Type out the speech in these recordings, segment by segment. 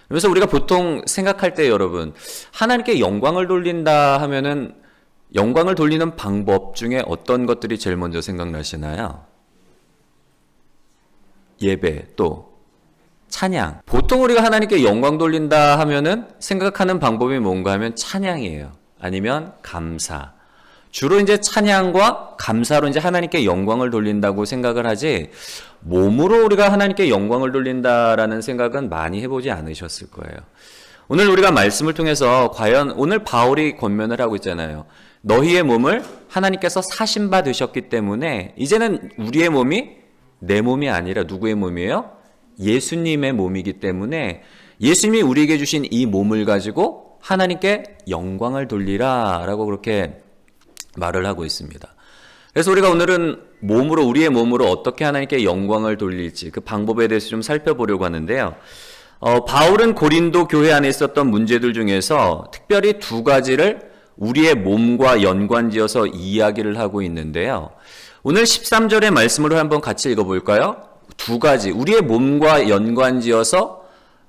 그래서 우리가 보통 생각할 때 여러분, 하나님께 영광을 돌린다 하면은 영광을 돌리는 방법 중에 어떤 것들이 제일 먼저 생각나시나요? 예배, 또 찬양. 보통 우리가 하나님께 영광 돌린다 하면은 생각하는 방법이 뭔가 하면 찬양이에요. 아니면 감사. 주로 이제 찬양과 감사로 이제 하나님께 영광을 돌린다고 생각을 하지, 몸으로 우리가 하나님께 영광을 돌린다라는 생각은 많이 해보지 않으셨을 거예요. 오늘 우리가 말씀을 통해서 과연 오늘 바울이 권면을 하고 있잖아요. 너희의 몸을 하나님께서 사신 바 되셨기 때문에 이제는 우리의 몸이 내 몸이 아니라 누구의 몸이에요? 예수님의 몸이기 때문에 예수님이 우리에게 주신 이 몸을 가지고 하나님께 영광을 돌리라 라고 그렇게 말을 하고 있습니다. 그래서 우리가 오늘은 우리의 몸으로 어떻게 하나님께 영광을 돌릴지 그 방법에 대해서 좀 살펴보려고 하는데요. 바울은 고린도 교회 안에 있었던 문제들 중에서 특별히 두 가지를 우리의 몸과 연관지어서 이야기를 하고 있는데요. 오늘 13절의 말씀으로 한번 같이 읽어볼까요? 두 가지, 우리의 몸과 연관지어서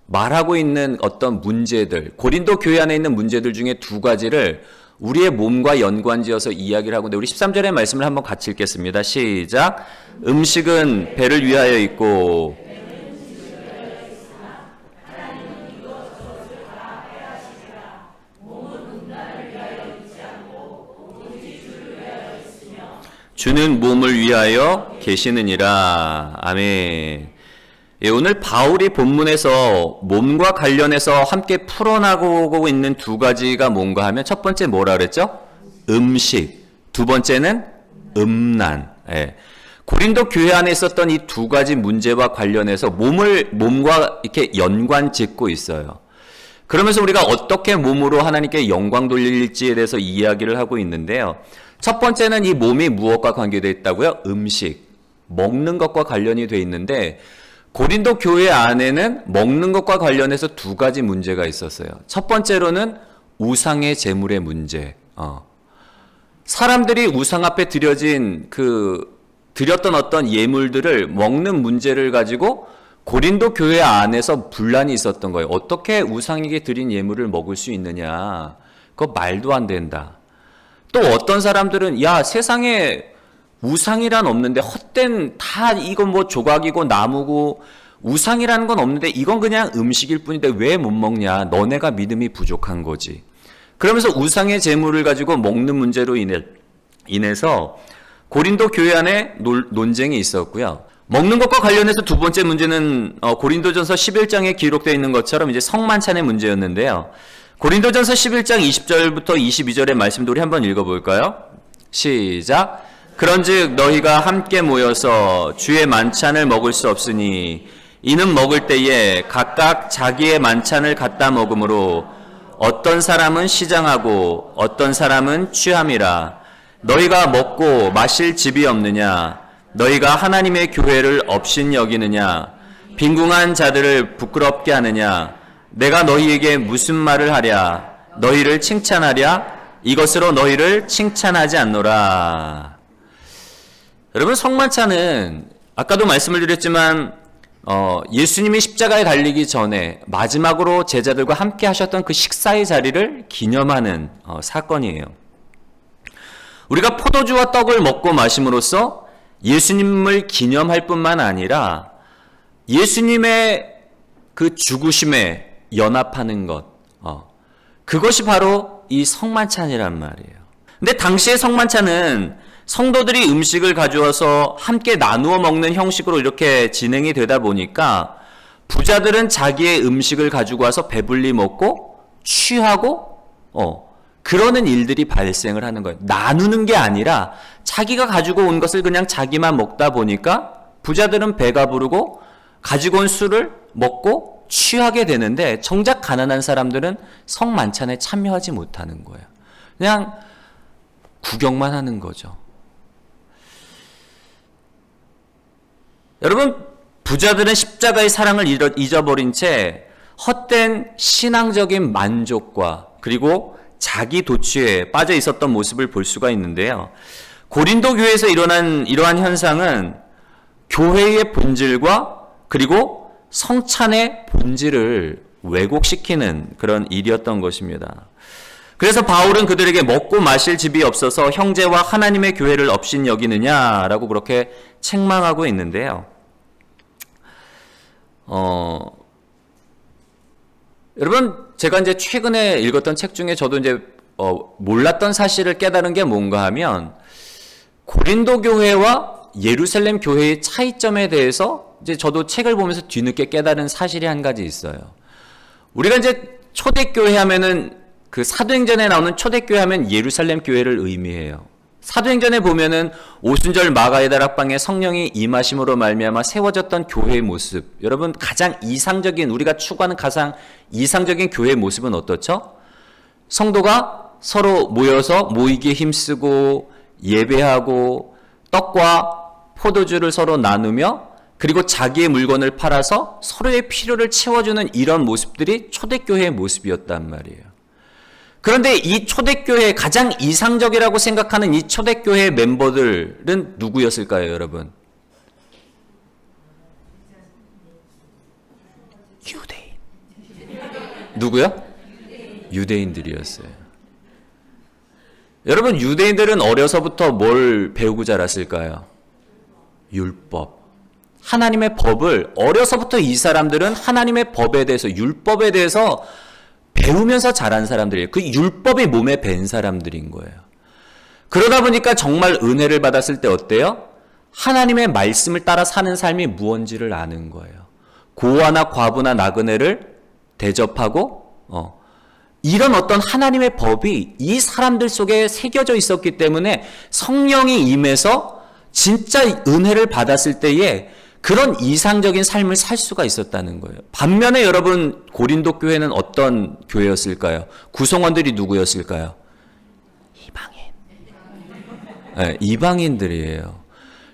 말하고 있는 어떤 문제들, 고린도 교회 안에 있는 문제들 중에 두 가지를 우리의 몸과 연관지어서 이야기를 하고 있는데, 우리 13절의 말씀을 한번 같이 읽겠습니다. 시작. 음식은 배를 위하여 있고 주는 몸을 위하여 계시느니라. 아멘. 예, 오늘 바울이 본문에서 몸과 관련해서 함께 풀어나가고 있는 두 가지가 뭔가 하면, 첫 번째 뭐라 그랬죠? 음식. 두 번째는 음란. 예. 고린도 교회 안에 있었던 이 두 가지 문제와 관련해서 몸과 이렇게 연관 짓고 있어요. 그러면서 우리가 어떻게 몸으로 하나님께 영광 돌릴지에 대해서 이야기를 하고 있는데요. 첫 번째는 이 몸이 무엇과 관계되어 있다고요? 음식, 먹는 것과 관련이 되어 있는데, 고린도 교회 안에는 먹는 것과 관련해서 두 가지 문제가 있었어요. 첫 번째로는 우상의 제물의 문제. 사람들이 우상 앞에 드렸던 어떤 예물들을 먹는 문제를 가지고 고린도 교회 안에서 분란이 있었던 거예요. 어떻게 우상에게 드린 예물을 먹을 수 있느냐. 그거 말도 안 된다. 또 어떤 사람들은 세상에 우상이란 없는데, 헛된 다 이건 뭐 조각이고 나무고 우상이라는 건 없는데 이건 그냥 음식일 뿐인데 왜 못 먹냐. 너네가 믿음이 부족한 거지. 그러면서 우상의 제물을 가지고 먹는 문제로 인해서 고린도 교회 안에 논쟁이 있었고요. 먹는 것과 관련해서 두 번째 문제는 고린도전서 11장에 기록되어 있는 것처럼 이제 성만찬의 문제였는데요. 고린도전서 11장 20절부터 22절의 말씀도 우리 한번 읽어볼까요? 시작. 그런즉 너희가 함께 모여서 주의 만찬을 먹을 수 없으니 이는 먹을 때에 각각 자기의 만찬을 갖다 먹으므로 어떤 사람은 시장하고 어떤 사람은 취함이라. 너희가 먹고 마실 집이 없느냐? 너희가 하나님의 교회를 업신여기느냐? 빈궁한 자들을 부끄럽게 하느냐? 내가 너희에게 무슨 말을 하랴? 너희를 칭찬하랴? 이것으로 너희를 칭찬하지 않노라. 여러분, 성만찬은 아까도 말씀을 드렸지만 예수님이 십자가에 달리기 전에 마지막으로 제자들과 함께 하셨던 그 식사의 자리를 기념하는 사건이에요. 우리가 포도주와 떡을 먹고 마심으로써 예수님을 기념할 뿐만 아니라 예수님의 그 죽으심에 연합하는 것, 그것이 바로 이 성만찬이란 말이에요. 근데 당시의 성만찬은 성도들이 음식을 가져와서 함께 나누어 먹는 형식으로 이렇게 진행이 되다 보니까 부자들은 자기의 음식을 가지고 와서 배불리 먹고 취하고 그러는 일들이 발생을 하는 거예요. 나누는 게 아니라 자기가 가지고 온 것을 그냥 자기만 먹다 보니까 부자들은 배가 부르고 가지고 온 술을 먹고 취하게 되는데, 정작 가난한 사람들은 성만찬에 참여하지 못하는 거예요. 그냥 구경만 하는 거죠. 여러분, 부자들은 십자가의 사랑을 잊어버린 채 헛된 신앙적인 만족과 그리고 자기 도취에 빠져 있었던 모습을 볼 수가 있는데요. 고린도 교회에서 일어난 이러한 현상은 교회의 본질과 그리고 성찬의 본질을 왜곡시키는 그런 일이었던 것입니다. 그래서 바울은 그들에게 먹고 마실 집이 없어서 형제와 하나님의 교회를 업신여기느냐라고 그렇게 책망하고 있는데요. 여러분, 제가 이제 최근에 읽었던 책 중에 저도 이제 몰랐던 사실을 깨달은 게 뭔가 하면, 고린도 교회와 예루살렘 교회의 차이점에 대해서 이제 저도 책을 보면서 뒤늦게 깨달은 사실이 한 가지 있어요. 우리가 이제 초대교회 하면은 그 사도행전에 나오는 초대교회 하면 예루살렘 교회를 의미해요. 사도행전에 보면은 오순절 마가의 다락방에 성령이 임하심으로 말미암아 세워졌던 교회의 모습. 여러분, 가장 이상적인, 우리가 추구하는 가장 이상적인 교회의 모습은 어떻죠? 성도가 서로 모여서 모이기에 힘쓰고 예배하고 떡과 포도주를 서로 나누며 그리고 자기의 물건을 팔아서 서로의 필요를 채워주는 이런 모습들이 초대교회의 모습이었단 말이에요. 그런데 이 초대교회의 가장 이상적이라고 생각하는 이 초대교회의 멤버들은 누구였을까요, 여러분? 유대인. 누구요? 유대인들이었어요. 여러분, 유대인들은 어려서부터 뭘 배우고 자랐을까요? 율법. 하나님의 법을 어려서부터 이 사람들은 하나님의 법에 대해서, 율법에 대해서 배우면서 자란 사람들이에요. 그 율법이 몸에 밴 사람들인 거예요. 그러다 보니까 정말 은혜를 받았을 때 어때요? 하나님의 말씀을 따라 사는 삶이 무언지를 아는 거예요. 고아나 과부나 나그네를 대접하고 이런 어떤 하나님의 법이 이 사람들 속에 새겨져 있었기 때문에 성령이 임해서 진짜 은혜를 받았을 때에 그런 이상적인 삶을 살 수가 있었다는 거예요. 반면에 여러분, 고린도 교회는 어떤 교회였을까요? 구성원들이 누구였을까요? 이방인. 네, 이방인들이에요.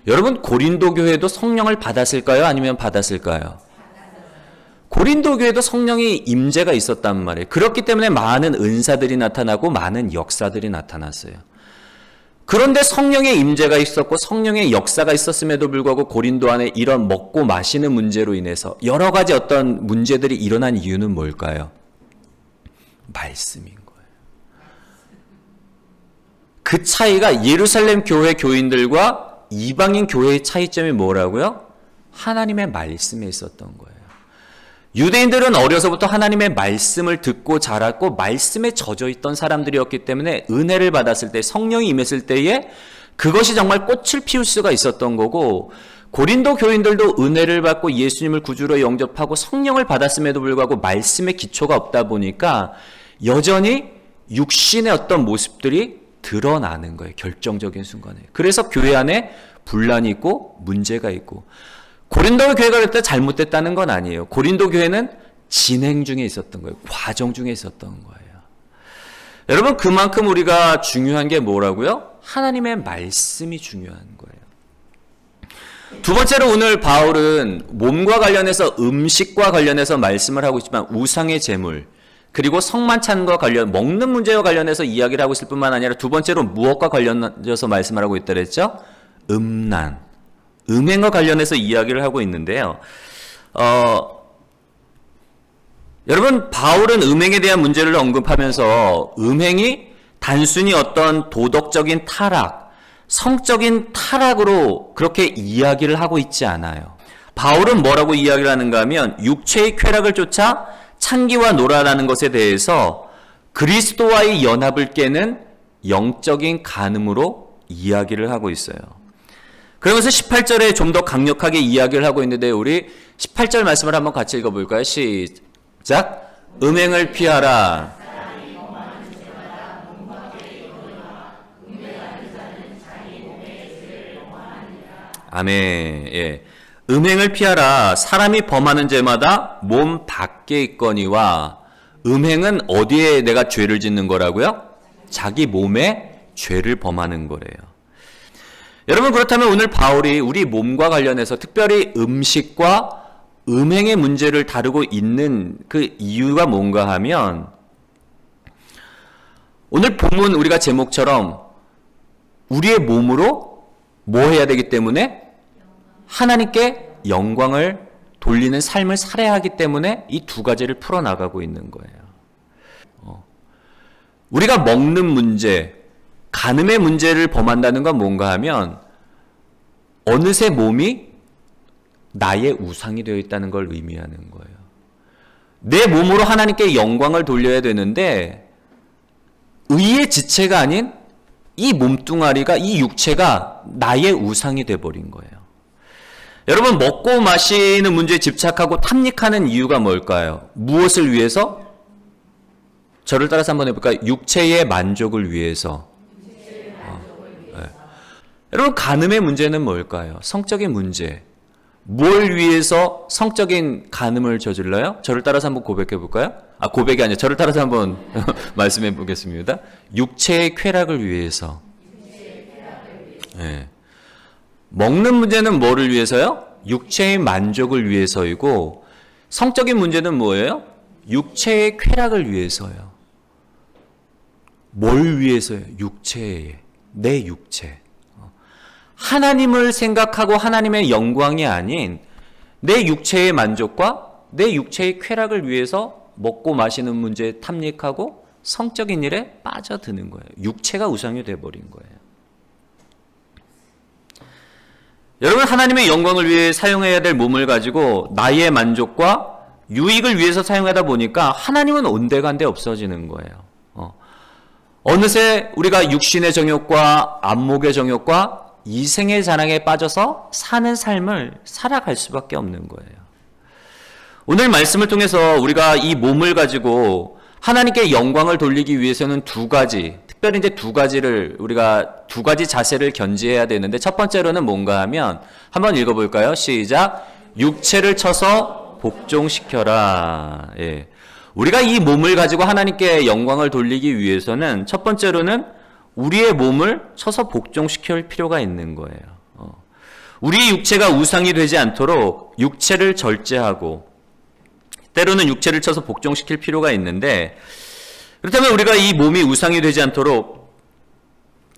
여러분, 고린도 교회도 성령을 받았을까요? 아니면 받았을까요? 고린도 교회도 성령의 임재가 있었단 말이에요. 그렇기 때문에 많은 은사들이 나타나고 많은 역사들이 나타났어요. 그런데 성령의 임재가 있었고 성령의 역사가 있었음에도 불구하고 고린도 안에 이런 먹고 마시는 문제로 인해서 여러 가지 어떤 문제들이 일어난 이유는 뭘까요? 말씀인 거예요. 그 차이가 예루살렘 교회 교인들과 이방인 교회의 차이점이 뭐라고요? 하나님의 말씀에 있었던 거예요. 유대인들은 어려서부터 하나님의 말씀을 듣고 자랐고 말씀에 젖어 있던 사람들이었기 때문에 은혜를 받았을 때, 성령이 임했을 때에 그것이 정말 꽃을 피울 수가 있었던 거고, 고린도 교인들도 은혜를 받고 예수님을 구주로 영접하고 성령을 받았음에도 불구하고 말씀의 기초가 없다 보니까 여전히 육신의 어떤 모습들이 드러나는 거예요. 결정적인 순간에. 그래서 교회 안에 분란이 있고 문제가 있고, 고린도 교회가 그때 잘못됐다는 건 아니에요. 고린도 교회는 진행 중에 있었던 거예요. 과정 중에 있었던 거예요. 여러분, 그만큼 우리가 중요한 게 뭐라고요? 하나님의 말씀이 중요한 거예요. 두 번째로 오늘 바울은 몸과 관련해서, 음식과 관련해서 말씀을 하고 있지만 우상의 제물, 그리고 성만찬과 관련, 먹는 문제와 관련해서 이야기를 하고 있을 뿐만 아니라 두 번째로 무엇과 관련해서 말씀을 하고 있다 그랬죠? 음란. 음행과 관련해서 이야기를 하고 있는데요. 여러분, 바울은 음행에 대한 문제를 언급하면서 음행이 단순히 어떤 도덕적인 타락, 성적인 타락으로 그렇게 이야기를 하고 있지 않아요. 바울은 뭐라고 이야기를 하는가 하면 육체의 쾌락을 쫓아 창기와 놀아라는 것에 대해서 그리스도와의 연합을 깨는 영적인 간음으로 이야기를 하고 있어요. 그러면서 18절에 좀 더 강력하게 이야기를 하고 있는데, 우리 18절 말씀을 한번 같이 읽어볼까요? 시작. 음행을 피하라. 아멘. 예. 음행을 피하라. 사람이 범하는 죄마다 몸 밖에 있거니와. 음행은 어디에 내가 죄를 짓는 거라고요? 자기 몸에 죄를 범하는 거래요. 여러분, 그렇다면 오늘 바울이 우리 몸과 관련해서 특별히 음식과 음행의 문제를 다루고 있는 그 이유가 뭔가 하면, 오늘 본문 우리가 제목처럼 우리의 몸으로 뭐 해야 되기 때문에? 하나님께 영광을 돌리는 삶을 살아야 하기 때문에 이 두 가지를 풀어나가고 있는 거예요. 우리가 먹는 문제, 간음의 문제를 범한다는 건 뭔가 하면 어느새 몸이 나의 우상이 되어 있다는 걸 의미하는 거예요. 내 몸으로 하나님께 영광을 돌려야 되는데 의의 지체가 아닌 이 몸뚱아리가, 이 육체가 나의 우상이 돼버린 거예요. 여러분, 먹고 마시는 문제에 집착하고 탐닉하는 이유가 뭘까요? 무엇을 위해서? 저를 따라서 한번 해볼까요? 육체의 만족을 위해서. 네. 여러분, 간음의 문제는 뭘까요? 성적인 문제. 뭘 위해서 성적인 간음을 저질러요? 저를 따라서 한번 고백해 볼까요? 고백이 아니라 저를 따라서 한번 말씀해 보겠습니다. 육체의 쾌락을 위해서. 네. 먹는 문제는 뭐를 위해서요? 육체의 만족을 위해서이고, 성적인 문제는 뭐예요? 육체의 쾌락을 위해서요. 뭘 위해서요? 육체에, 내 육체. 하나님을 생각하고 하나님의 영광이 아닌 내 육체의 만족과 내 육체의 쾌락을 위해서 먹고 마시는 문제에 탐닉하고 성적인 일에 빠져드는 거예요. 육체가 우상이 되어버린 거예요. 여러분, 하나님의 영광을 위해 사용해야 될 몸을 가지고 나의 만족과 유익을 위해서 사용하다 보니까 하나님은 온데간데 없어지는 거예요. 어느새 우리가 육신의 정욕과 안목의 정욕과 이생의 자랑에 빠져서 사는 삶을 살아갈 수밖에 없는 거예요. 오늘 말씀을 통해서 우리가 이 몸을 가지고 하나님께 영광을 돌리기 위해서는 두 가지, 특별히 이제 우리가 두 가지 자세를 견지해야 되는데, 첫 번째로는 뭔가 하면 한번 읽어볼까요? 시작. 육체를 쳐서 복종시켜라. 예. 우리가 이 몸을 가지고 하나님께 영광을 돌리기 위해서는 첫 번째로는 우리의 몸을 쳐서 복종시킬 필요가 있는 거예요. 우리 육체가 우상이 되지 않도록 육체를 절제하고 때로는 육체를 쳐서 복종시킬 필요가 있는데, 그렇다면 우리가 이 몸이 우상이 되지 않도록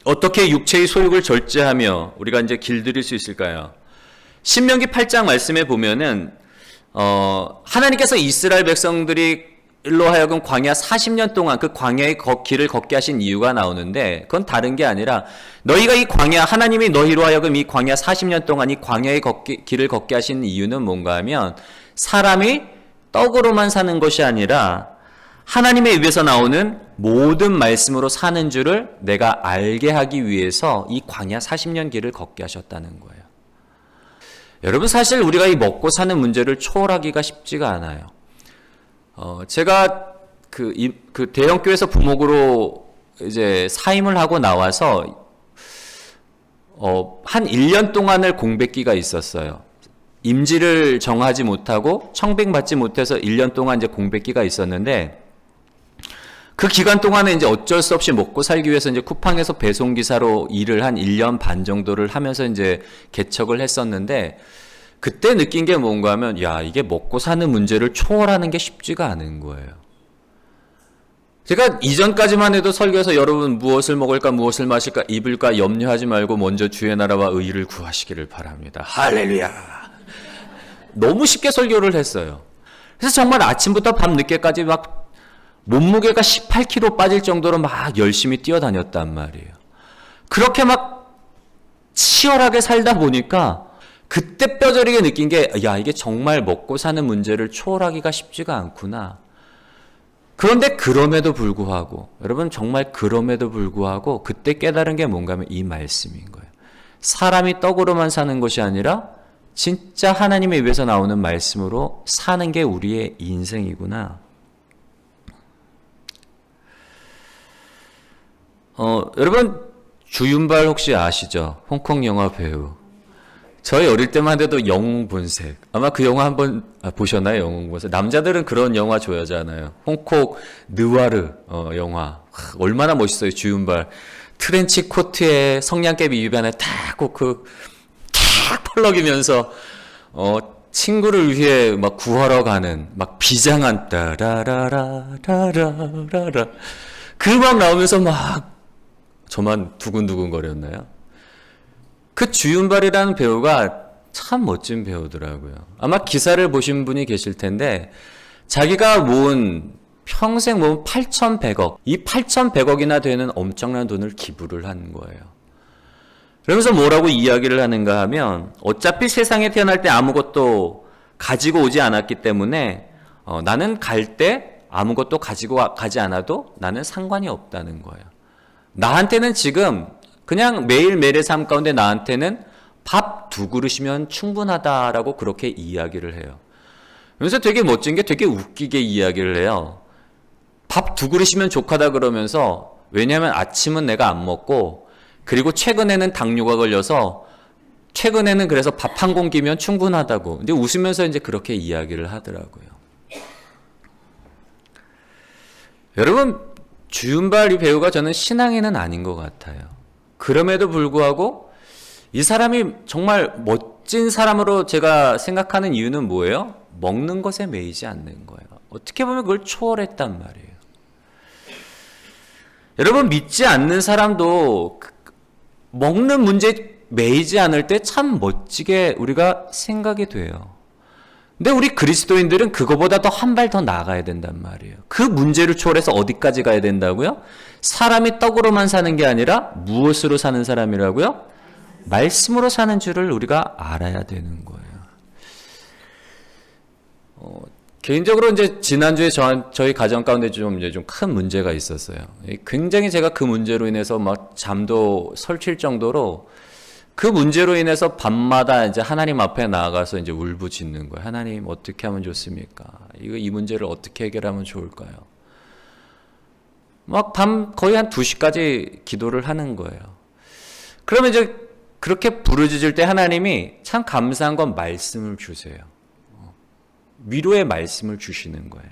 어떻게 육체의 소욕을 절제하며 우리가 이제 길들일 수 있을까요? 신명기 8장 말씀에 보면은 하나님께서 이스라엘 백성들이 일로 하여금 광야 40년 동안 그 광야의 길을 걷게 하신 이유가 나오는데, 그건 다른 게 아니라 너희가 이 광야, 하나님이 너희로 하여금 이 광야 40년 동안 이 광야의 길을 걷게 하신 이유는 뭔가 하면 사람이 떡으로만 사는 것이 아니라 하나님의 입에서 나오는 모든 말씀으로 사는 줄을 내가 알게 하기 위해서 이 광야 40년 길을 걷게 하셨다는 거예요. 여러분, 사실 우리가 이 먹고 사는 문제를 초월하기가 쉽지가 않아요. 제가 그 대형교회에서 부목으로 이제 사임을 하고 나와서 한 1년 동안을 공백기가 있었어요. 임지를 정하지 못하고 청빙받지 못해서 1년 동안 이제 공백기가 있었는데, 그 기간 동안에 이제 어쩔 수 없이 먹고 살기 위해서 이제 쿠팡에서 배송기사로 일을 한 1년 반 정도를 하면서 이제 개척을 했었는데, 그때 느낀 게 뭔가 하면, 야, 이게 먹고 사는 문제를 초월하는 게 쉽지가 않은 거예요. 제가 이전까지만 해도 설교에서 여러분 무엇을 먹을까, 무엇을 마실까, 입을까 염려하지 말고 먼저 주의 나라와 의를 구하시기를 바랍니다. 할렐루야. 너무 쉽게 설교를 했어요. 그래서 정말 아침부터 밤 늦게까지 막 몸무게가 18kg 빠질 정도로 막 열심히 뛰어다녔단 말이에요. 그렇게 막 치열하게 살다 보니까 그때 뼈저리게 느낀 게, 야, 이게 정말 먹고 사는 문제를 초월하기가 쉽지가 않구나. 그런데 그럼에도 불구하고, 여러분 정말 그럼에도 불구하고 그때 깨달은 게 뭔가 하면 이 말씀인 거예요. 사람이 떡으로만 사는 것이 아니라 진짜 하나님의 입에서 나오는 말씀으로 사는 게 우리의 인생이구나. 여러분 주윤발 혹시 아시죠? 홍콩 영화 배우. 저희 어릴 때만 해도 영웅본색. 아마 그 영화 한번 보셨나요? 영웅본색. 남자들은 그런 영화 좋아하잖아요. 홍콩 느와르 영화. 얼마나 멋있어요. 주윤발. 트렌치 코트에 성냥개비 입안에 탁 펄럭이면서 친구를 위해 막 구하러 가는 막 비장한 따라라라라라라 그 막 나오면서 막 저만 두근두근 거렸나요? 그 주윤발이라는 배우가 참 멋진 배우더라고요. 아마 기사를 보신 분이 계실 텐데 자기가 모은 평생 모은 8,100억, 이 8,100억이나 되는 엄청난 돈을 기부를 한 거예요. 그러면서 뭐라고 이야기를 하는가 하면 어차피 세상에 태어날 때 아무것도 가지고 오지 않았기 때문에 나는 갈 때 아무것도 가지고 가지 않아도 나는 상관이 없다는 거예요. 나한테는 지금 그냥 매일매일의 삶 가운데 나한테는 밥 2그릇이면 충분하다라고 그렇게 이야기를 해요. 그래서 되게 멋진 게 되게 웃기게 이야기를 해요. 밥 2그릇이면 족하다 그러면서, 왜냐하면 아침은 내가 안 먹고, 그리고 최근에는 당뇨가 걸려서 최근에는 그래서 밥 한 공기면 충분하다고. 근데 웃으면서 이제 그렇게 이야기를 하더라고요. 여러분, 주윤발 이 배우가 저는 신앙인은 아닌 것 같아요. 그럼에도 불구하고 이 사람이 정말 멋진 사람으로 제가 생각하는 이유는 뭐예요? 먹는 것에 매이지 않는 거예요. 어떻게 보면 그걸 초월했단 말이에요. 여러분, 믿지 않는 사람도 먹는 문제에 매이지 않을 때 참 멋지게 우리가 생각이 돼요. 근데 우리 그리스도인들은 그거보다 더 한 발 더 나가야 된단 말이에요. 그 문제를 초월해서 어디까지 가야 된다고요? 사람이 떡으로만 사는 게 아니라 무엇으로 사는 사람이라고요? 말씀으로 사는 줄을 우리가 알아야 되는 거예요. 개인적으로 이제 지난주에 저희 가정 가운데 좀 큰 문제가 있었어요. 굉장히 제가 그 문제로 인해서 막 잠도 설칠 정도로, 그 문제로 인해서 밤마다 이제 하나님 앞에 나아가서 이제 울부짖는 거예요. 하나님, 어떻게 하면 좋습니까? 이 문제를 어떻게 해결하면 좋을까요? 막 밤 거의 한 2시까지 기도를 하는 거예요. 그러면 이제 그렇게 부르짖을 때 하나님이 참 감사한 건 말씀을 주세요. 위로의 말씀을 주시는 거예요.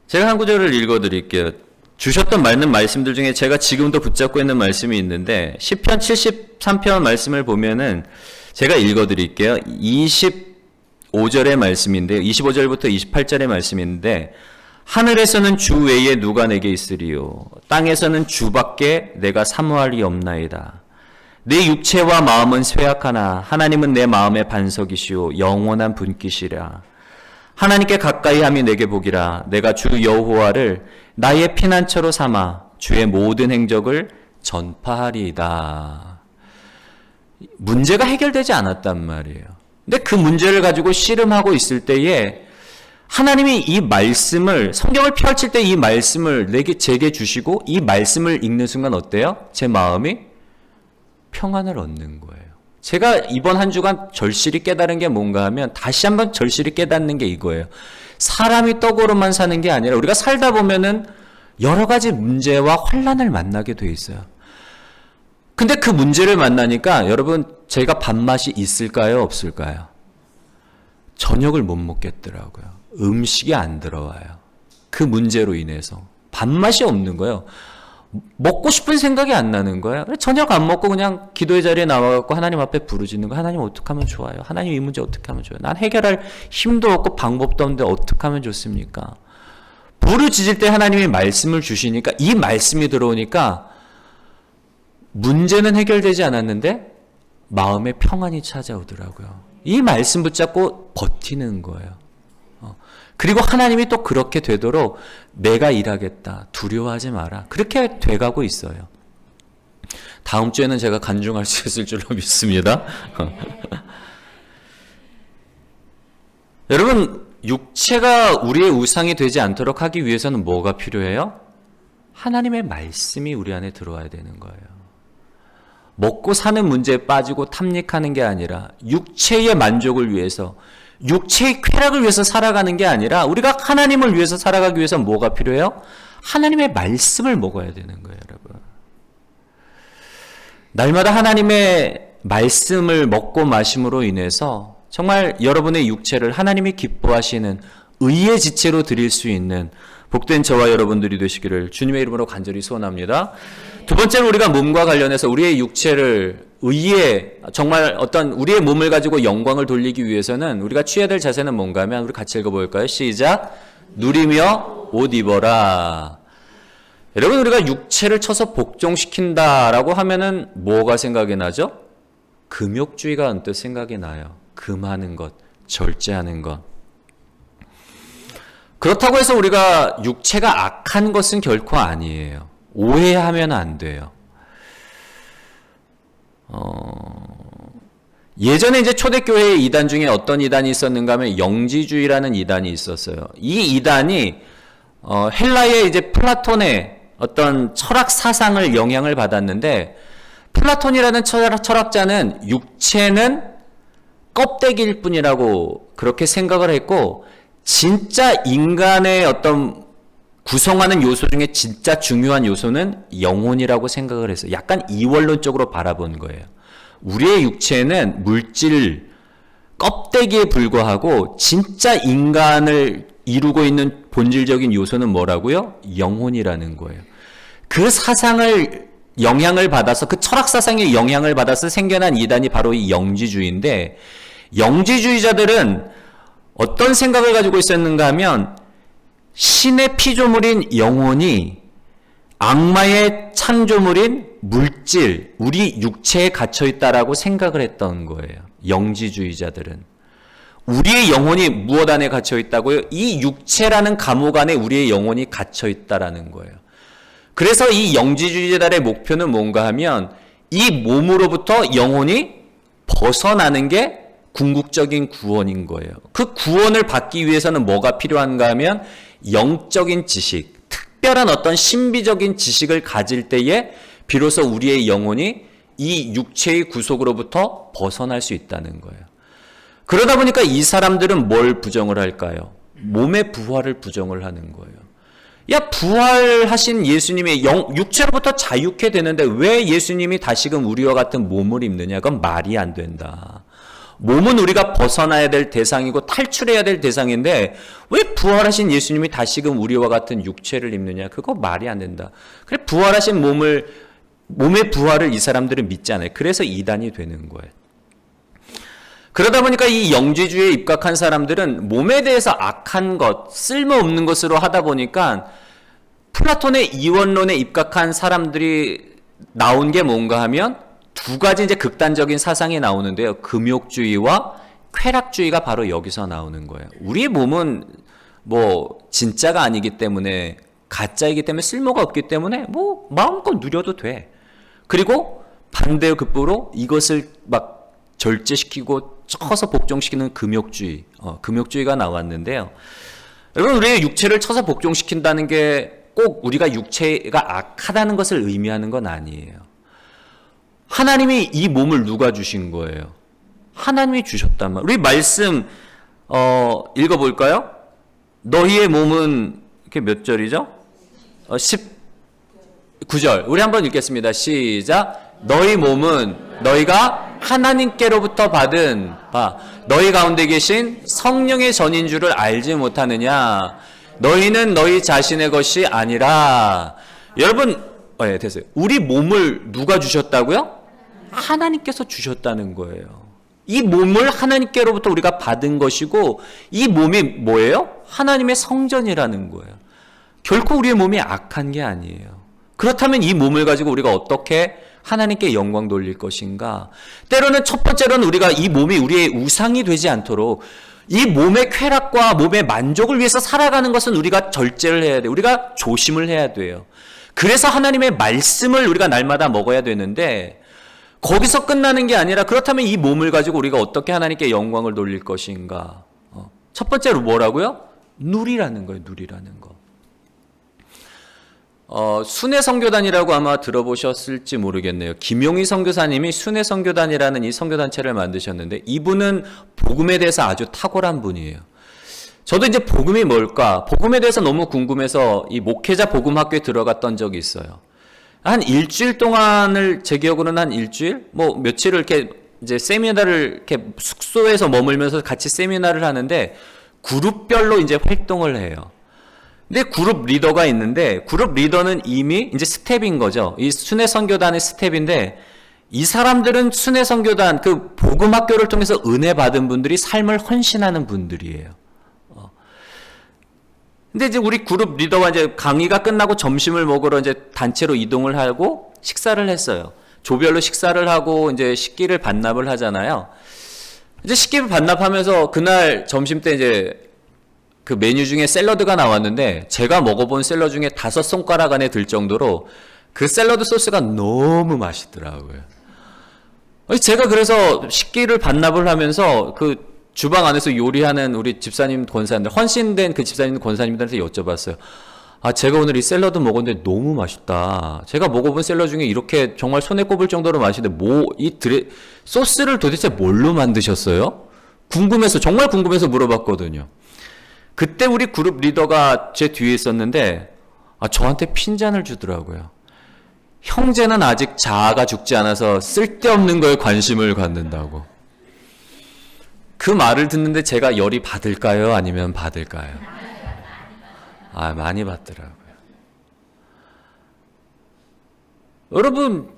제가 한 구절을 읽어드릴게요. 주셨던 많은 말씀들 중에 제가 지금도 붙잡고 있는 말씀이 있는데, 시편 73편 말씀을 보면은 제가 읽어드릴게요. 25절의 말씀인데요. 25절부터 28절의 말씀인데, 하늘에서는 주 외에 누가 내게 있으리요? 땅에서는 주밖에 내가 사모할 이 없나이다. 내 육체와 마음은 쇠약하나 하나님은 내 마음의 반석이시오 영원한 분깃이라. 하나님께 가까이 함이 내게 복이라. 내가 주 여호와를 나의 피난처로 삼아 주의 모든 행적을 전파하리이다. 문제가 해결되지 않았단 말이에요. 근데 그 문제를 가지고 씨름하고 있을 때에 하나님이 이 말씀을, 성경을 펼칠 때 이 말씀을 제게 주시고 이 말씀을 읽는 순간 어때요? 제 마음이 평안을 얻는 거예요. 제가 이번 한 주간 절실히 깨달은 게 뭔가 하면, 다시 한번 절실히 깨닫는 게 이거예요. 사람이 떡으로만 사는 게 아니라 우리가 살다 보면은 여러 가지 문제와 환난을 만나게 돼 있어요. 근데 그 문제를 만나니까 여러분, 제가 밥맛이 있을까요? 없을까요? 저녁을 못 먹겠더라고요. 음식이 안 들어와요. 그 문제로 인해서 밥맛이 없는 거예요. 먹고 싶은 생각이 안 나는 거예요. 저녁 안 먹고 그냥 기도의 자리에 나와갖고 하나님 앞에 부르짖는 거. 하나님, 어떻게 하면 좋아요? 하나님, 이 문제 어떻게 하면 좋아요? 난 해결할 힘도 없고 방법도 없는데 어떻게 하면 좋습니까? 부르짖을 때 하나님이 말씀을 주시니까, 이 말씀이 들어오니까 문제는 해결되지 않았는데 마음의 평안이 찾아오더라고요. 이 말씀 붙잡고 버티는 거예요. 그리고 하나님이 또 그렇게 되도록 내가 일하겠다, 두려워하지 마라, 그렇게 돼가고 있어요. 다음 주에는 제가 간증할 수 있을 줄로 믿습니다. 여러분, 육체가 우리의 우상이 되지 않도록 하기 위해서는 뭐가 필요해요? 하나님의 말씀이 우리 안에 들어와야 되는 거예요. 먹고 사는 문제에 빠지고 탐닉하는 게 아니라, 육체의 만족을 위해서, 육체의 쾌락을 위해서 살아가는 게 아니라, 우리가 하나님을 위해서 살아가기 위해서 뭐가 필요해요? 하나님의 말씀을 먹어야 되는 거예요, 여러분. 날마다 하나님의 말씀을 먹고 마심으로 인해서 정말 여러분의 육체를 하나님이 기뻐하시는 의의 지체로 드릴 수 있는 복된 저와 여러분들이 되시기를 주님의 이름으로 간절히 소원합니다. 두 번째는, 우리가 몸과 관련해서 우리의 육체를 의의, 정말 어떤 우리의 몸을 가지고 영광을 돌리기 위해서는 우리가 취해야 될 자세는 뭔가 하면, 우리 같이 읽어볼까요? 시작. 누리며 옷 입어라. 여러분, 우리가 육체를 쳐서 복종시킨다라고 하면은 뭐가 생각이 나죠? 금욕주의가 언뜻 생각이 나요. 금하는 것, 절제하는 것. 그렇다고 해서 우리가 육체가 악한 것은 결코 아니에요. 오해하면 안 돼요. 예전에 이제 초대교회 이단 중에 어떤 이단이 있었는가 하면 영지주의라는 이단이 있었어요. 이 이단이 헬라의 이제 플라톤의 어떤 철학 사상을 영향을 받았는데, 플라톤이라는 철학자는 육체는 껍데기일 뿐이라고 그렇게 생각을 했고, 진짜 인간의 어떤 구성하는 요소 중에 진짜 중요한 요소는 영혼이라고 생각을 했어요. 약간 이원론적으로 바라본 거예요. 우리의 육체는 물질, 껍데기에 불과하고 진짜 인간을 이루고 있는 본질적인 요소는 뭐라고요? 영혼이라는 거예요. 그 사상을 영향을 받아서, 그 철학 사상의 영향을 받아서 생겨난 이단이 바로 이 영지주의인데, 영지주의자들은 어떤 생각을 가지고 있었는가 하면 신의 피조물인 영혼이 악마의 창조물인 물질, 우리 육체에 갇혀 있다라고 생각을 했던 거예요. 영지주의자들은. 우리의 영혼이 무엇 안에 갇혀 있다고요? 이 육체라는 감옥 안에 우리의 영혼이 갇혀 있다라는 거예요. 그래서 이 영지주의자들의 목표는 뭔가 하면 이 몸으로부터 영혼이 벗어나는 게 궁극적인 구원인 거예요. 그 구원을 받기 위해서는 뭐가 필요한가 하면 영적인 지식, 특별한 어떤 신비적인 지식을 가질 때에 비로소 우리의 영혼이 이 육체의 구속으로부터 벗어날 수 있다는 거예요. 그러다 보니까 이 사람들은 뭘 부정을 할까요? 몸의 부활을 부정을 하는 거예요. 야, 부활하신 예수님이 육체로부터 자유케 되는데 왜 예수님이 다시금 우리와 같은 몸을 입느냐? 그건 말이 안 된다. 몸은 우리가 벗어나야 될 대상이고 탈출해야 될 대상인데 왜 부활하신 예수님이 다시금 우리와 같은 육체를 입느냐? 그거 말이 안 된다. 그래, 부활하신 몸의 부활을 이 사람들은 믿지 않아요. 그래서 이단이 되는 거예요. 그러다 보니까 이 영지주의에 입각한 사람들은 몸에 대해서 악한 것, 쓸모없는 것으로 하다 보니까 플라톤의 이원론에 입각한 사람들이 나온 게 뭔가 하면 두 가지 이제 극단적인 사상이 나오는데요. 금욕주의와 쾌락주의가 바로 여기서 나오는 거예요. 우리의 몸은 뭐 진짜가 아니기 때문에, 가짜이기 때문에 쓸모가 없기 때문에 뭐 마음껏 누려도 돼. 그리고 반대의 급부로 이것을 막 절제시키고 쳐서 복종시키는 금욕주의가 나왔는데요. 여러분, 우리의 육체를 쳐서 복종시킨다는 게 꼭 우리가 육체가 악하다는 것을 의미하는 건 아니에요. 하나님이 이 몸을 누가 주신 거예요? 하나님이 주셨단 말이에요. 우리 말씀 읽어볼까요? 너희의 몸은 이렇게 몇 절이죠? 19절. 우리 한번 읽겠습니다. 시작. 너희 몸은 너희가 하나님께로부터 받은 너희 가운데 계신 성령의 전인 줄을 알지 못하느냐? 너희는 너희 자신의 것이 아니라. 여러분, 네, 됐어요. 우리 몸을 누가 주셨다고요? 하나님께서 주셨다는 거예요. 이 몸을 하나님께로부터 우리가 받은 것이고, 이 몸이 뭐예요? 하나님의 성전이라는 거예요. 결코 우리의 몸이 악한 게 아니에요. 그렇다면 이 몸을 가지고 우리가 어떻게 하나님께 영광 돌릴 것인가? 때로는 첫 번째로는 우리가 이 몸이 우리의 우상이 되지 않도록 이 몸의 쾌락과 몸의 만족을 위해서 살아가는 것은 우리가 절제를 해야 돼요. 우리가 조심을 해야 돼요. 그래서 하나님의 말씀을 우리가 날마다 먹어야 되는데, 거기서 끝나는 게 아니라, 그렇다면 이 몸을 가지고 우리가 어떻게 하나님께 영광을 돌릴 것인가? 첫 번째로 뭐라고요? 누리라는 거예요. 누리라는 거. 순회 선교단이라고 아마 들어보셨을지 모르겠네요. 김용희 선교사님이 순회 선교단이라는 이 선교단체를 만드셨는데, 이분은 복음에 대해서 아주 탁월한 분이에요. 저도 이제 복음이 뭘까? 복음에 대해서 너무 궁금해서 이 목회자 복음학교에 들어갔던 적이 있어요. 한 일주일 동안을, 제 기억으로는 한 일주일? 뭐 며칠을 이렇게 이제 세미나를 이렇게 숙소에서 머물면서 같이 세미나를 하는데, 그룹별로 이제 활동을 해요. 근데 그룹 리더가 있는데, 그룹 리더는 이미 이제 스텝인 거죠. 이 순회 선교단의 스텝인데, 이 사람들은 순회 선교단 그 복음 학교를 통해서 은혜 받은 분들이 삶을 헌신하는 분들이에요. 근데 이제 우리 그룹 리더와 이제 강의가 끝나고 점심을 먹으러 이제 단체로 이동을 하고 식사를 했어요. 조별로 식사를 하고 이제 식기를 반납을 하잖아요. 이제 식기를 반납하면서 그날 점심 때 이제 그 메뉴 중에 샐러드가 나왔는데 제가 먹어본 샐러드 중에 5손가락 안에 들 정도로 그 샐러드 소스가 너무 맛있더라고요. 제가 그래서 식기를 반납을 하면서 그 주방 안에서 요리하는 우리 집사님 권사님들, 헌신된 그 집사님 권사님들한테 여쭤봤어요. 제가 오늘 이 샐러드 먹었는데 너무 맛있다. 제가 먹어본 샐러드 중에 이렇게 정말 손에 꼽을 정도로 맛있는데 소스를 도대체 뭘로 만드셨어요? 궁금해서, 정말 궁금해서 물어봤거든요. 그때 우리 그룹 리더가 제 뒤에 있었는데 저한테 핀잔을 주더라고요. 형제는 아직 자아가 죽지 않아서 쓸데없는 거에 관심을 갖는다고. 그 말을 듣는데 제가 열이 받을까요? 아니면 받을까요? 많이 받더라고요. 여러분,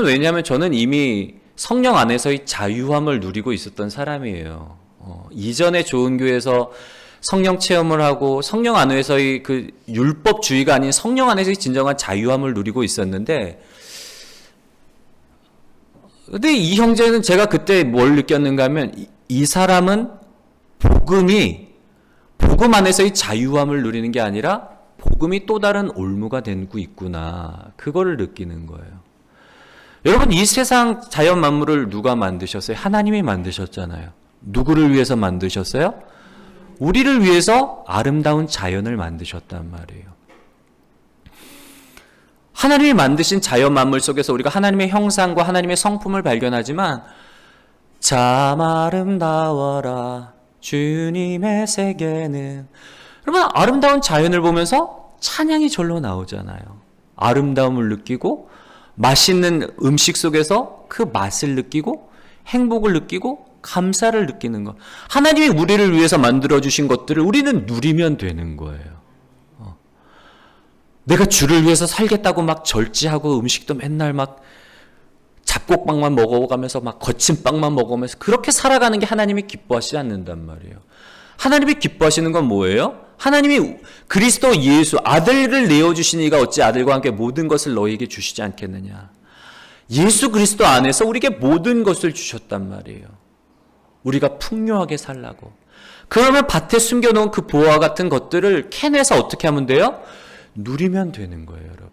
왜냐하면 저는 이미 성령 안에서의 자유함을 누리고 있었던 사람이에요. 이전에 좋은 교회에서 성령 체험을 하고 성령 안에서의 그 율법주의가 아닌 성령 안에서의 진정한 자유함을 누리고 있었는데, 근데 이 형제는 제가 그때 뭘 느꼈는가 하면 이 사람은 복음 안에서의 자유함을 누리는 게 아니라 복음이 또 다른 올무가 되고 있구나. 그거를 느끼는 거예요. 여러분, 이 세상 자연 만물을 누가 만드셨어요? 하나님이 만드셨잖아요. 누구를 위해서 만드셨어요? 우리를 위해서 아름다운 자연을 만드셨단 말이에요. 하나님이 만드신 자연 만물 속에서 우리가 하나님의 형상과 하나님의 성품을 발견하지만 참 아름다워라 주님의 세계는. 여러분, 아름다운 자연을 보면서 찬양이 절로 나오잖아요. 아름다움을 느끼고 맛있는 음식 속에서 그 맛을 느끼고 행복을 느끼고 감사를 느끼는 것. 하나님이 우리를 위해서 만들어주신 것들을 우리는 누리면 되는 거예요. 내가 주를 위해서 살겠다고 막 절제하고 음식도 맨날 막 잡곡빵만 먹어가면서 막 거친 빵만 먹으면서 그렇게 살아가는 게 하나님이 기뻐하시지 않는단 말이에요. 하나님이 기뻐하시는 건 뭐예요? 하나님이 그리스도 예수 아들을 내어주신 이가 어찌 아들과 함께 모든 것을 너희에게 주시지 않겠느냐. 예수 그리스도 안에서 우리에게 모든 것을 주셨단 말이에요. 우리가 풍요하게 살라고. 그러면 밭에 숨겨놓은 그 보화 같은 것들을 캐내서 어떻게 하면 돼요? 누리면 되는 거예요, 여러분.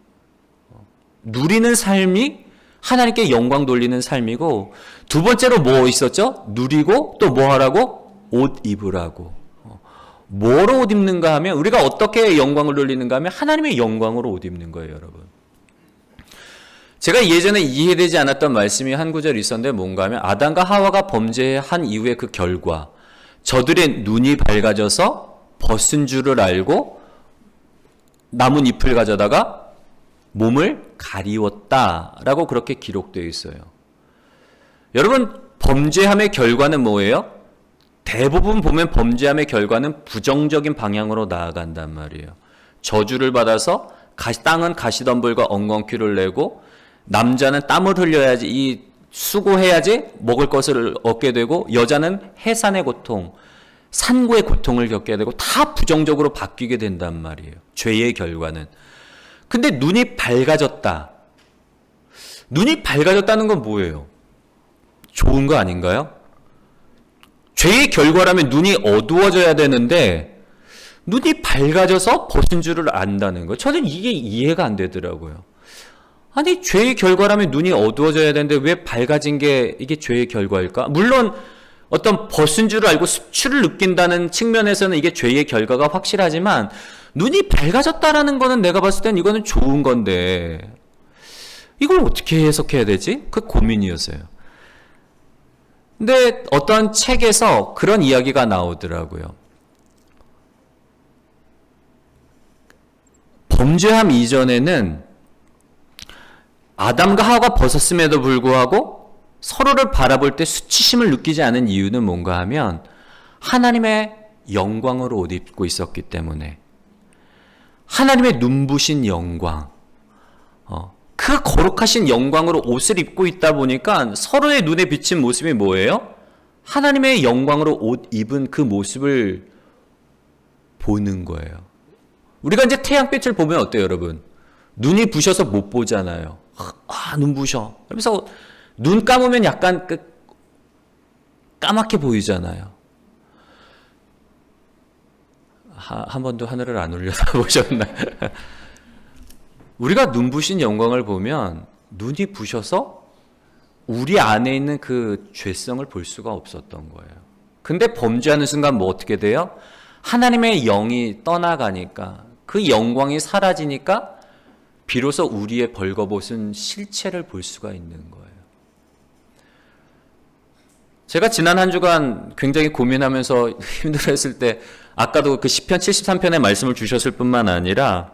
누리는 삶이 하나님께 영광 돌리는 삶이고, 두 번째로 뭐 있었죠? 누리고 또 뭐 하라고? 옷 입으라고. 뭐로 옷 입는가 하면, 우리가 어떻게 영광을 돌리는가 하면 하나님의 영광으로 옷 입는 거예요, 여러분. 제가 예전에 이해되지 않았던 말씀이 한 구절 있었는데 뭔가 하면 아담과 하와가 범죄한 이후의 그 결과, 저들의 눈이 밝아져서 벗은 줄을 알고 나뭇잎을 가져다가 몸을 가리웠다라고 그렇게 기록되어 있어요. 여러분, 범죄함의 결과는 뭐예요? 대부분 보면 범죄함의 결과는 부정적인 방향으로 나아간단 말이에요. 저주를 받아서 땅은 가시덤불과 엉겅퀴를 내고, 남자는 땀을 흘려야지, 수고해야지 먹을 것을 얻게 되고, 여자는 해산의 고통, 산고의 고통을 겪게 되고, 다 부정적으로 바뀌게 된단 말이에요. 죄의 결과는. 근데 눈이 밝아졌다. 눈이 밝아졌다는 건 뭐예요? 좋은 거 아닌가요? 죄의 결과라면 눈이 어두워져야 되는데 눈이 밝아져서 벗은 줄을 안다는 거예요. 저는 이게 이해가 안 되더라고요. 아니, 죄의 결과라면 눈이 어두워져야 되는데 왜 밝아진 게 이게 죄의 결과일까? 물론 어떤 벗은 줄을 알고 수치를 느낀다는 측면에서는 이게 죄의 결과가 확실하지만, 눈이 밝아졌다라는 거는 내가 봤을 땐 이거는 좋은 건데 이걸 어떻게 해석해야 되지? 그 고민이었어요. 근데 어떤 책에서 그런 이야기가 나오더라고요. 범죄함 이전에는 아담과 하와가 벗었음에도 불구하고 서로를 바라볼 때 수치심을 느끼지 않은 이유는 뭔가 하면 하나님의 영광으로 옷 입고 있었기 때문에, 하나님의 눈부신 영광, 그 거룩하신 영광으로 옷을 입고 있다 보니까 서로의 눈에 비친 모습이 뭐예요? 하나님의 영광으로 옷 입은 그 모습을 보는 거예요. 우리가 이제 태양빛을 보면 어때요, 여러분? 눈이 부셔서 못 보잖아요. 눈부셔. 그러면서 눈 감으면 약간 까맣게 보이잖아요. 한 번도 하늘을 안 올려다보셨나요? 우리가 눈부신 영광을 보면 눈이 부셔서 우리 안에 있는 그 죄성을 볼 수가 없었던 거예요. 근데 범죄하는 순간 뭐 어떻게 돼요? 하나님의 영이 떠나가니까, 그 영광이 사라지니까 비로소 우리의 벌거벗은 실체를 볼 수가 있는 거예요. 제가 지난 한 주간 굉장히 고민하면서 힘들어했을 때, 아까도 그 시편 73편의 말씀을 주셨을 뿐만 아니라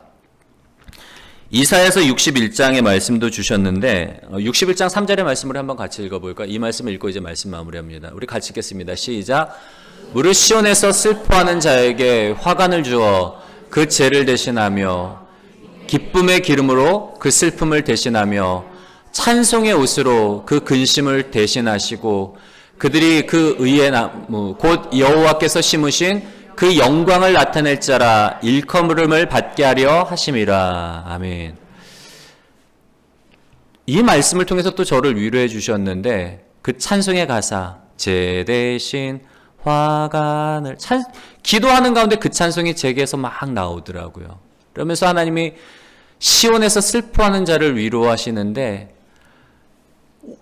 이사야서 61장의 말씀도 주셨는데, 61장 3절의 말씀을 한번 같이 읽어볼까요? 이 말씀을 읽고 이제 말씀 마무리합니다. 우리 같이 읽겠습니다. 시작. 무릇 시온에서 슬퍼하는 자에게 화관을 주어 그 죄를 대신하며, 기쁨의 기름으로 그 슬픔을 대신하며, 찬송의 옷으로 그 근심을 대신하시고, 그들이 그 의의 나무 곧 여호와께서 심으신 그 영광을 나타낼 자라 일컬음을 받게 하려 하심이라. 아멘. 이 말씀을 통해서 또 저를 위로해 주셨는데, 그 찬송의 가사, 제 대신 화관을, 기도하는 가운데 그 찬송이 제게서 막 나오더라고요. 그러면서 하나님이 시온에서 슬퍼하는 자를 위로하시는데,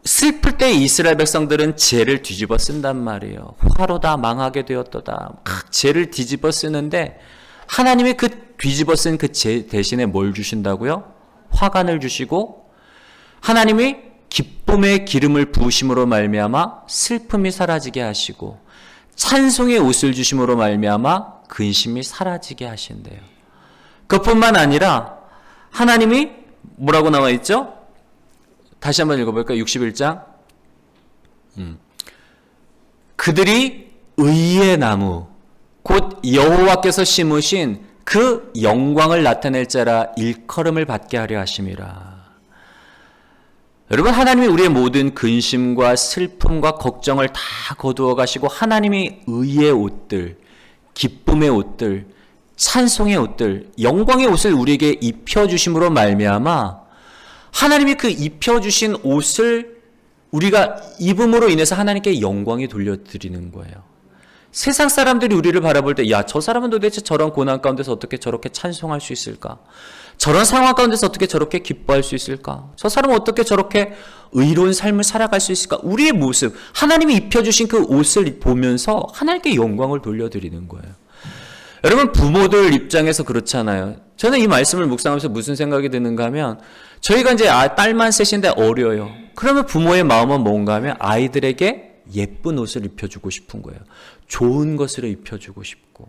슬플 때 이스라엘 백성들은 죄를 뒤집어 쓴단 말이에요. 화로 다 망하게 되었도다. 막 죄를 뒤집어 쓰는데, 하나님이 그 뒤집어 쓴 그 죄 대신에 뭘 주신다고요? 화관을 주시고, 하나님이 기쁨의 기름을 부으심으로 말미암아 슬픔이 사라지게 하시고, 찬송의 옷을 주심으로 말미암아 근심이 사라지게 하신대요. 그뿐만 아니라 하나님이 뭐라고 나와 있죠? 다시 한번 읽어볼까요? 61장. 그들이 의의 나무 곧 여호와께서 심으신 그 영광을 나타낼 자라 일컬음을 받게 하려 하심이라. 여러분, 하나님이 우리의 모든 근심과 슬픔과 걱정을 다 거두어 가시고, 하나님이 의의 옷들, 기쁨의 옷들, 찬송의 옷들, 영광의 옷을 우리에게 입혀주심으로 말미암아 하나님이 그 입혀주신 옷을 우리가 입음으로 인해서 하나님께 영광이 돌려드리는 거예요. 세상 사람들이 우리를 바라볼 때, 야, 저 사람은 도대체 저런 고난 가운데서 어떻게 저렇게 찬송할 수 있을까? 저런 상황 가운데서 어떻게 저렇게 기뻐할 수 있을까? 저 사람은 어떻게 저렇게 의로운 삶을 살아갈 수 있을까? 우리의 모습, 하나님이 입혀주신 그 옷을 보면서 하나님께 영광을 돌려드리는 거예요. 여러분, 부모들 입장에서 그렇잖아요. 저는 이 말씀을 묵상하면서 무슨 생각이 드는가 하면, 저희가 이제 딸만 셋인데 어려요. 그러면 부모의 마음은 뭔가 하면 아이들에게 예쁜 옷을 입혀주고 싶은 거예요. 좋은 것을 입혀주고 싶고.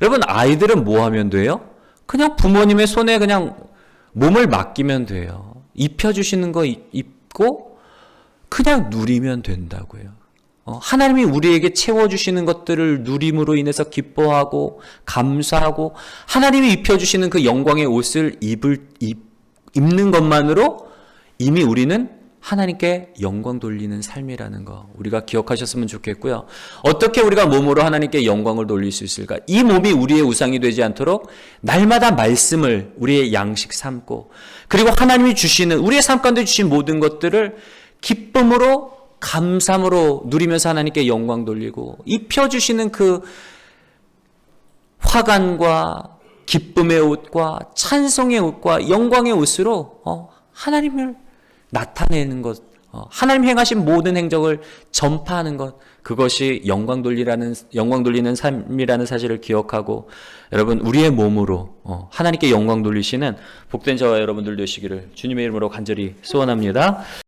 여러분, 아이들은 뭐 하면 돼요? 그냥 부모님의 손에 그냥 몸을 맡기면 돼요. 입혀주시는 거 입고 그냥 누리면 된다고요. 하나님이 우리에게 채워주시는 것들을 누림으로 인해서 기뻐하고 감사하고, 하나님이 입혀주시는 그 영광의 옷을 입는 것만으로 이미 우리는 하나님께 영광 돌리는 삶이라는 거 우리가 기억하셨으면 좋겠고요. 어떻게 우리가 몸으로 하나님께 영광을 돌릴 수 있을까? 이 몸이 우리의 우상이 되지 않도록 날마다 말씀을 우리의 양식 삼고, 그리고 하나님이 주시는, 우리의 삶 가운데 주신 모든 것들을 기쁨으로 감사함으로 누리면서 하나님께 영광 돌리고, 입혀주시는 그 화관과 기쁨의 옷과 찬송의 옷과 영광의 옷으로 하나님을 나타내는 것, 하나님 행하신 모든 행적을 전파하는 것, 그것이 영광 돌리는 삶이라는 사실을 기억하고, 여러분, 우리의 몸으로 하나님께 영광 돌리시는 복된 저와 여러분들 되시기를 주님의 이름으로 간절히 소원합니다.